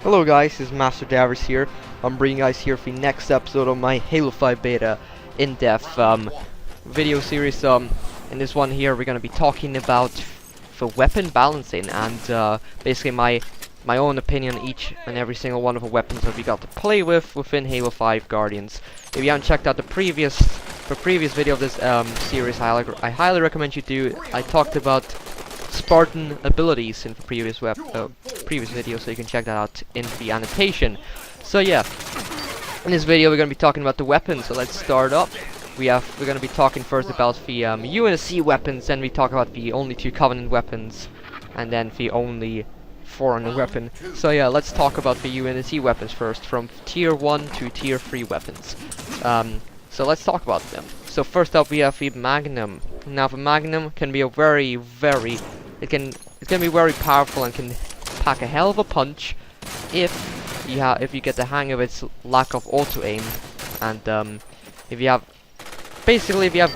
Hello guys, this is Master Davers here. I'm bringing you guys here for the next episode of my Halo 5 beta in-depth video series. In this one here we're gonna be talking about the weapon balancing and basically my own opinion on each and every single one of the weapons that we got to play with within Halo 5 Guardians. If you haven't checked out the previous video of this series, I highly recommend you do. I talked about Spartan abilities in the previous video, so you can check that out in the annotation. So yeah, in this video we're gonna be talking about the weapons. So let's start up. We're gonna be talking first about the UNSC weapons, then we talk about the only 2 Covenant weapons, and then the only foreign weapon. So yeah, let's talk about the UNSC weapons first, from tier 1 to tier 3 weapons. So let's talk about them. So first up we have the Magnum. Now the Magnum can be a it can be very powerful and can pack a hell of a punch if you get the hang of its lack of auto aim, and if you have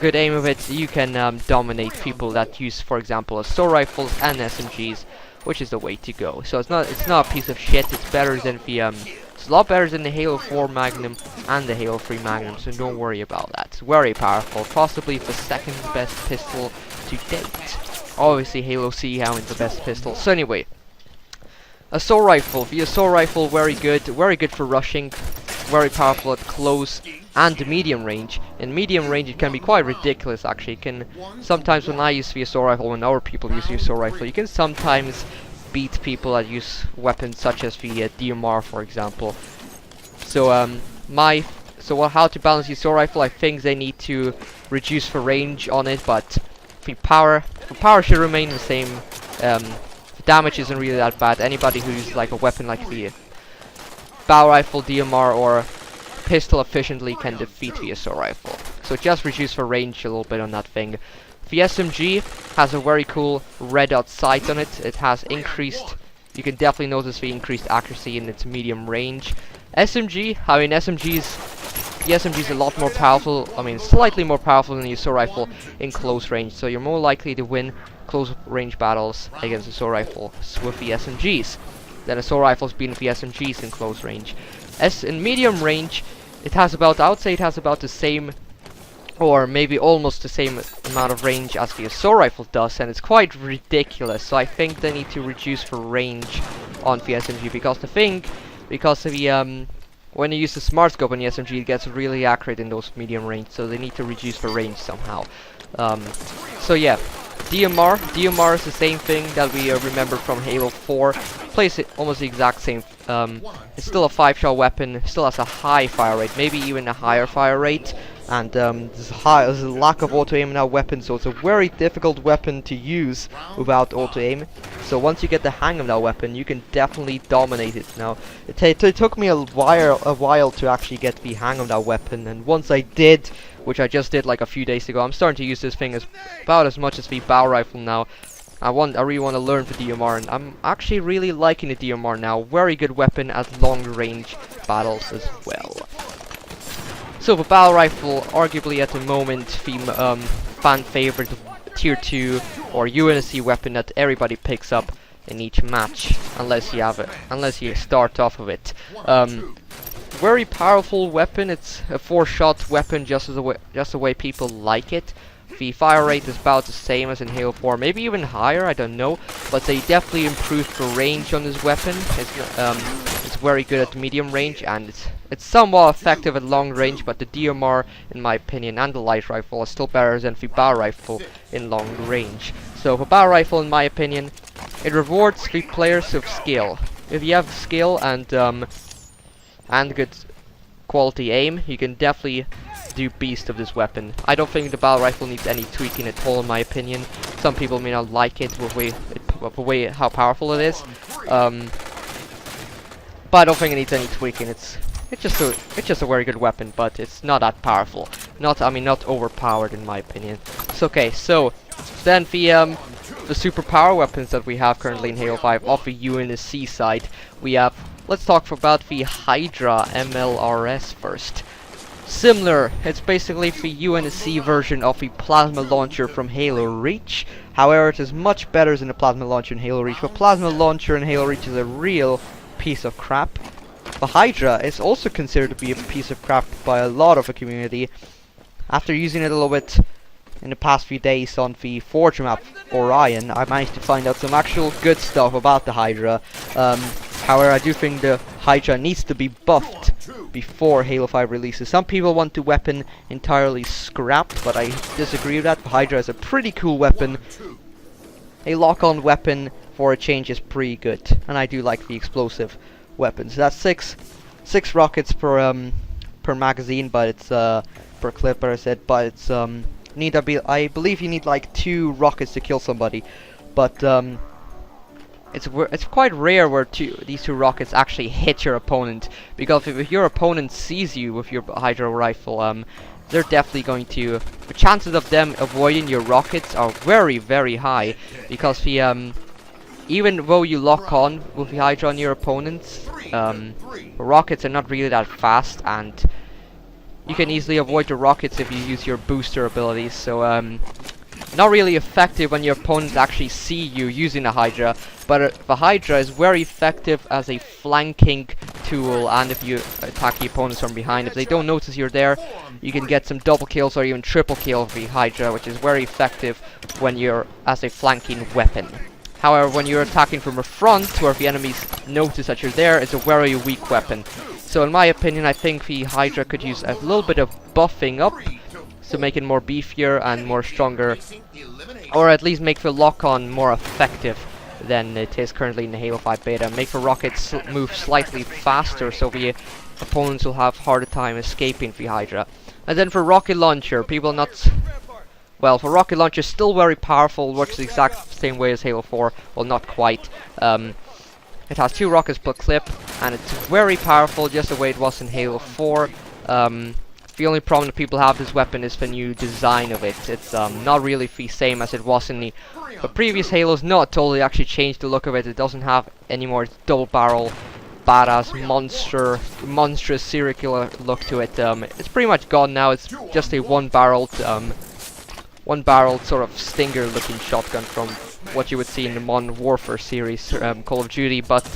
good aim of it, you can dominate people that use, for example, assault rifles and SMGs, which is the way to go. So it's not a piece of shit. It's better than the it's a lot better than the Halo 4 Magnum and the Halo 3 Magnum, so don't worry about that. It's very powerful, possibly the second best pistol to date. Obviously Halo C having the best pistol. So anyway, assault rifle. The assault rifle, very good for rushing, very powerful at close and medium range. In medium range it can be quite ridiculous actually. It can sometimes, when I use the assault rifle, when our people use the assault rifle, you can sometimes beat people that use weapons such as the DMR, for example. So how to balance the assault rifle? I think they need to reduce the range on it, but the power should remain the same. The damage isn't really that bad. Anybody who uses like a weapon like the bow rifle, DMR, or pistol efficiently can defeat the assault rifle. So just reduce the range a little bit on that thing. The SMG has a very cool red dot sight on it. It has increased, you can definitely notice the increased accuracy in its medium range. SMG, the SMG is a lot more powerful, slightly more powerful than the assault rifle in close range, so you're more likely to win close range battles against assault rifles with the SMGs than assault rifles being with the SMGs in close range. In medium range, I would say it has about the same, or maybe almost the same amount of range as the assault rifle does, and it's quite ridiculous. So I think they need to reduce the range on the SMG, because when you use the smart scope on the SMG, it gets really accurate in those medium range, so they need to reduce the range somehow. So yeah, DMR is the same thing that we remember from Halo 4. Plays it almost the exact same. It's still a 5-shot weapon, still has a high fire rate, maybe even a higher fire rate, and there's a lack of auto aim in that weapon, so it's a very difficult weapon to use without auto aim. So once you get the hang of that weapon, you can definitely dominate it. Now, it took me a while to actually get the hang of that weapon, and once I did, which I just did like a few days ago, I'm starting to use this thing about as much as the bow rifle now. I really want to learn the DMR, and I'm actually really liking the DMR now. Very good weapon at long range battles as well. So the bow rifle, arguably at the moment, the fan favorite tier 2 or UNSC weapon that everybody picks up in each match, unless you start off with it. Very powerful weapon. It's a 4-shot weapon, just the way people like it. The fire rate is about the same as in Halo 4, maybe even higher, I don't know, but they definitely improved the range on this weapon. It's very good at medium range, and it's somewhat effective at long range, but the DMR, in my opinion, and the light rifle are still better than the bow rifle in long range. So the bow rifle, in my opinion, it rewards the players with skill. If you have skill and good quality aim, you can definitely do beast of this weapon. I don't think the bow rifle needs any tweaking at all, in my opinion. Some people may not like it with the way how powerful it is, but I don't think it needs any tweaking. It's just a very good weapon, but it's not that powerful. Not overpowered, in my opinion. So okay, so then the super power weapons that we have currently in Halo 5 off the UNSC side, we have. Let's talk about the Hydra MLRS first. similar. It's basically the UNSC version of the plasma launcher from Halo Reach. However, it is much better than the plasma launcher in Halo Reach. The plasma launcher in Halo Reach is a real piece of crap. The Hydra is also considered to be a piece of crap by a lot of the community. After using it a little bit in the past few days on the Forge map Orion, I managed to find out some actual good stuff about the Hydra. However, I do think the Hydra needs to be buffed before Halo 5 releases. Some people want the weapon entirely scrapped, but I disagree with that. The Hydra is a pretty cool weapon. A lock-on weapon for a change is pretty good, and I do like the explosive weapons. That's six rockets per magazine, but it's per clip, as I said. But it's I believe you need like 2 rockets to kill somebody, but it's quite rare where these 2 rockets actually hit your opponent, because if your opponent sees you with your Hydra rifle, they're definitely going to. The chances of them avoiding your rockets are very, very high, because the even though you lock on with the Hydra on your opponents, the rockets are not really that fast, and you can easily avoid the rockets if you use your booster abilities. So not really effective when your opponents actually see you using the Hydra, but the Hydra is very effective as a flanking tool, and if you attack the opponents from behind, if they don't notice you're there, you can get some double kills or even triple kill with the Hydra, which is very effective when you're as a flanking weapon. However, when you're attacking from the front, where the enemies notice that you're there, it's a very weak weapon. So in my opinion, I think the Hydra could use a little bit of buffing up to make it more beefier and more stronger, or at least make the lock-on more effective than it is currently in the Halo 5 beta. Make the rockets move slightly faster, so the opponents will have harder time escaping the Hydra. And then for rocket launcher, people not... Well, for rocket launcher, still very powerful, works the exact same way as Halo 4, well, not quite. It has 2 rockets per clip, and it's very powerful, just the way it was in Halo 4. The only problem that people have with this weapon is the new design of it. It's not really the same as it was in the previous Halos. Not totally actually changed the look of it. It doesn't have any more double barrel, badass monstrous serial killer look to it. It's pretty much gone now. It's just a one-barreled sort of stinger-looking shotgun from what you would see in the Modern Warfare series, Call of Duty. But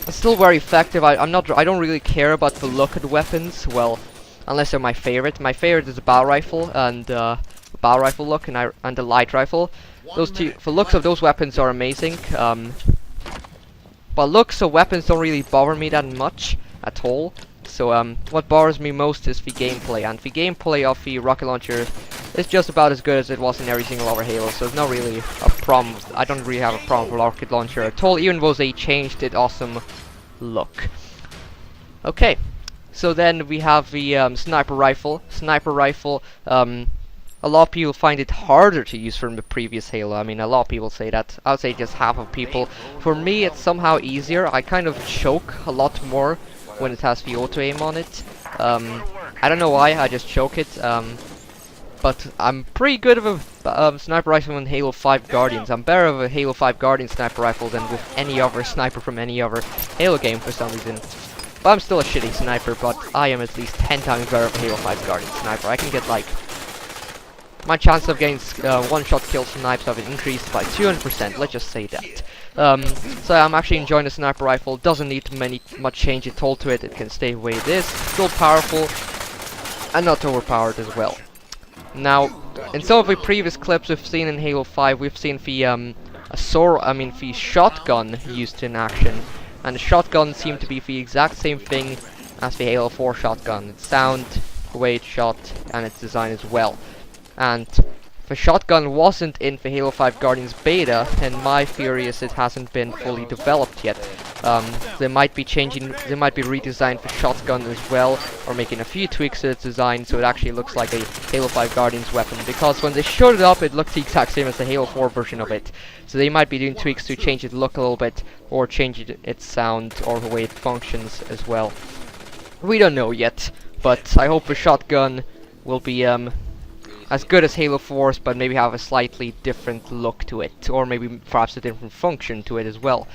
it's still very effective. I don't really care about the look of the weapons. Well, unless they're my favorite. My favorite is the battle rifle and battle rifle look, and the light rifle. Those two, the looks of those weapons are amazing. But looks of weapons don't really bother me that much at all. So what bothers me most is the gameplay, and the gameplay of the rocket launcher is just about as good as it was in every single other Halo. So there's not really a problem. I don't really have a problem with rocket launcher at all, even though they changed its awesome look. Okay. So then we have the sniper rifle. Sniper rifle, a lot of people find it harder to use from the previous Halo. I mean, a lot of people say that. I would say just half of people. For me, it's somehow easier. I kind of choke a lot more when it has the auto-aim on it. I don't know why, I just choke it. But I'm pretty good with a sniper rifle in Halo 5 Guardians. I'm better with a Halo 5 Guardian sniper rifle than with any other sniper from any other Halo game for some reason. But I'm still a shitty sniper, but I am at least 10 times better with Halo 5 Guardian sniper. I can get like... My chance of getting one-shot kills snipes have increased by 200%, let's just say that. So I'm actually enjoying the sniper rifle. Doesn't need much change at all to it. It can stay the way it is. Still powerful, and not overpowered as well. Now, in some of the previous clips we've seen in Halo 5, we've seen the the shotgun used in action. And the shotgun seemed to be the exact same thing as the Halo 4 shotgun. Its sound, the way it's shot, and its design as well. And the shotgun wasn't in the Halo 5 Guardians beta, and my theory is it hasn't been fully developed yet. They might be redesigning the shotgun as well, or making a few tweaks to its design so it actually looks like a Halo 5 Guardians weapon, because when they showed it up it looked the exact same as the Halo 4 version of it. So they might be doing tweaks to change its look a little bit, or change its sound, or the way it functions as well. We don't know yet, but I hope the shotgun will be as good as Halo 4's, but maybe have a slightly different look to it, or maybe perhaps a different function to it as well.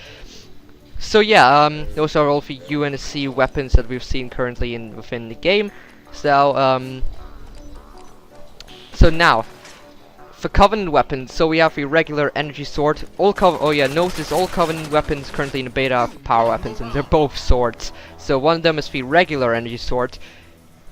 So yeah, those are all the UNSC weapons that we've seen currently within the game. So so now for Covenant weapons, so we have a regular energy sword. Notice all Covenant weapons currently in the beta are power weapons, and they're both swords. So one of them is the regular energy sword.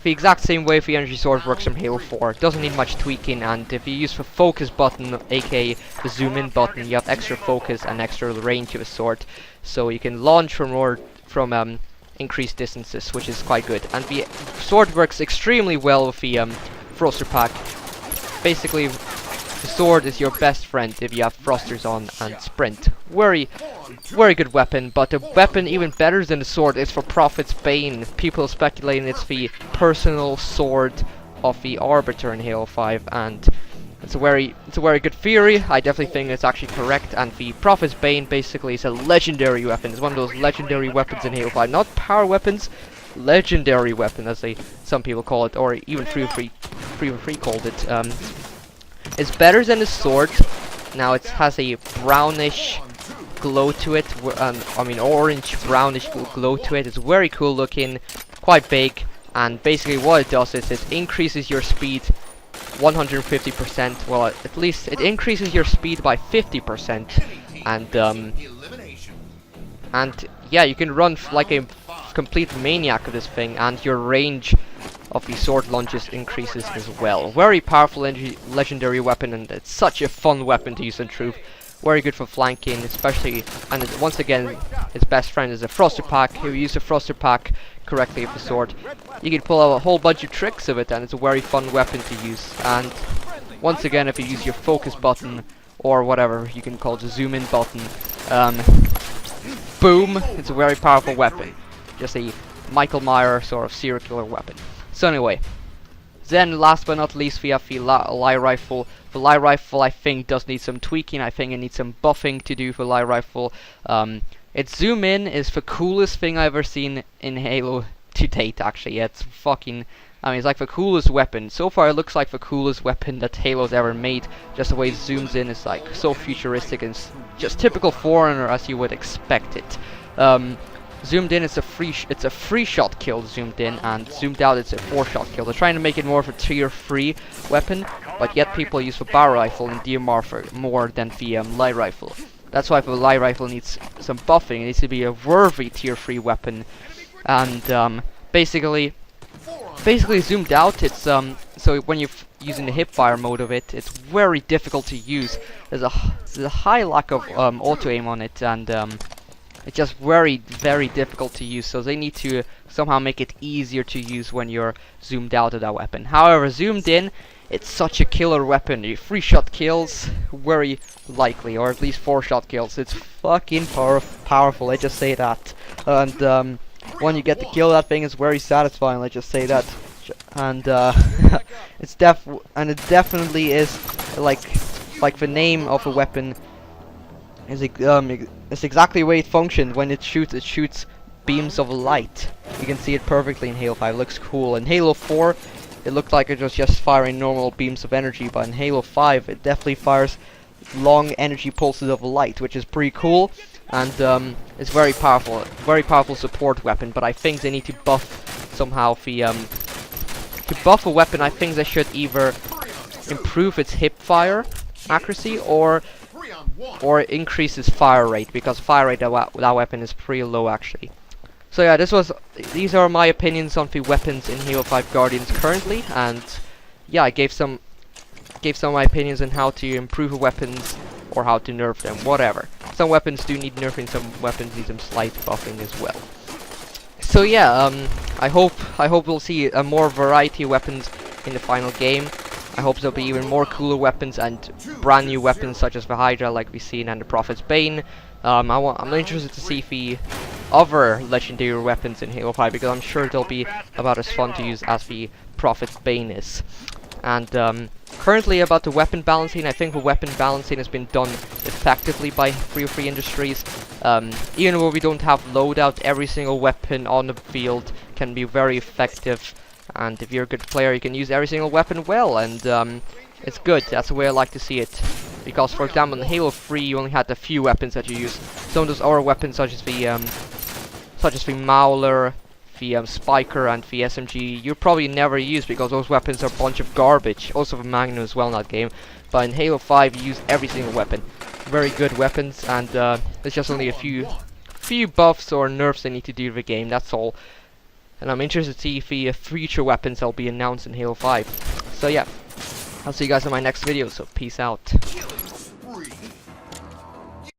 The exact same way the energy sword works from Halo 4. It doesn't need much tweaking, and if you use the focus button, aka the zoom in button, you have extra focus and extra range of a sword. So you can launch from increased distances, which is quite good. And the sword works extremely well with the thruster pack. Basically, the sword is your best friend if you have thrusters on and sprint. Very good weapon, but a weapon even better than the sword is for Prophet's Bane. People speculating it's the personal sword of the Arbiter in Halo 5, and it's a very good theory. I definitely think it's actually correct, and the Prophet's Bane basically is a legendary weapon. It's one of those legendary weapons in Halo 5. Not power weapons, legendary weapon, as some people call it, or even 303 called it. It's better than the sword. Now it has a brownish glow to it, orange brownish glow to it. It's very cool looking, quite big, and basically what it does is it increases your speed 150%. Well, at least it increases your speed by 50%, and yeah, you can run like a complete maniac of this thing, and your range of the sword launches increases as well. Very powerful legendary weapon, and it's such a fun weapon to use in truth. Very good for flanking, especially, and once again, its best friend is a thruster pack. If you use a thruster pack correctly with the sword, you can pull out a whole bunch of tricks of it, and it's a very fun weapon to use. And once again, if you use your focus button, or whatever you can call it, the zoom in button, boom, it's a very powerful weapon. Just a Michael Myers sort of serial killer weapon. So anyway, then last but not least, we have the light rifle. The light rifle, I think, does need some tweaking. I think it needs some buffing to do for light rifle. Its zoom in is the coolest thing I've ever seen in Halo to date, actually. It's fucking, it's like the coolest weapon. So far it looks like the coolest weapon that Halo's ever made. Just the way it zooms in is like so futuristic and just typical Forerunner as you would expect it. Zoomed in, it's a free shot kill zoomed in, and zoomed out, it's a 4-shot kill. They're trying to make it more of a tier 3 weapon, but yet people use the barrel rifle and DMR for more than the light rifle. That's why the light rifle needs some buffing. It needs to be a worthy tier 3 weapon, and basically zoomed out, it's so when you're using the hipfire mode of it, it's very difficult to use. There's a high lack of auto aim on it, and it's just very difficult to use, so they need to somehow make it easier to use when you're zoomed out of that weapon. However, zoomed in, it's such a killer weapon. 3-shot kills, very likely, or at least 4-shot kills. It's fucking powerful, let's just say that. And when you get to kill that thing, it's very satisfying, let's just say that. And it definitely is like the name of a weapon. It's exactly the way it functions when it shoots beams of light. You can see it perfectly in Halo 5, it looks cool. In Halo 4, it looked like it was just firing normal beams of energy, but in Halo 5, it definitely fires long energy pulses of light, which is pretty cool, and it's very powerful support weapon, but I think they need to buff somehow the, to buff a weapon, I think they should either improve its hip fire accuracy, or increase its fire rate, because fire rate of that weapon is pretty low actually. So yeah, these are my opinions on the weapons in Halo 5 Guardians currently, and yeah, I gave some of my opinions on how to improve weapons or how to nerf them, whatever. Some weapons do need nerfing, some weapons need some slight buffing as well. So yeah, I hope we'll see a more variety of weapons in the final game. I hope there'll be even more cooler weapons and brand new weapons such as the Hydra, like we've seen, and the Prophet's Bane. I'm interested to see the other legendary weapons in Halo 5, because I'm sure they'll be about as fun to use as the Prophet's Bane is. And currently about the weapon balancing, I think the weapon balancing has been done effectively by 303 Industries. Even though we don't have loadout, every single weapon on the field can be very effective. And if you're a good player, you can use every single weapon well, and it's good. That's the way I like to see it. Because, for example, in Halo 3, you only had a few weapons that you used. Some of those other weapons, such as the Mauler, the Spiker and the SMG you probably never use because those weapons are a bunch of garbage. Also the Magnum as well in that game. But in Halo 5 you use every single weapon. Very good weapons, and there's just only a few buffs or nerfs they need to do to the game, that's all. And I'm interested to see if the future weapons will be announced in Halo 5. So yeah, I'll see you guys in my next video, so peace out.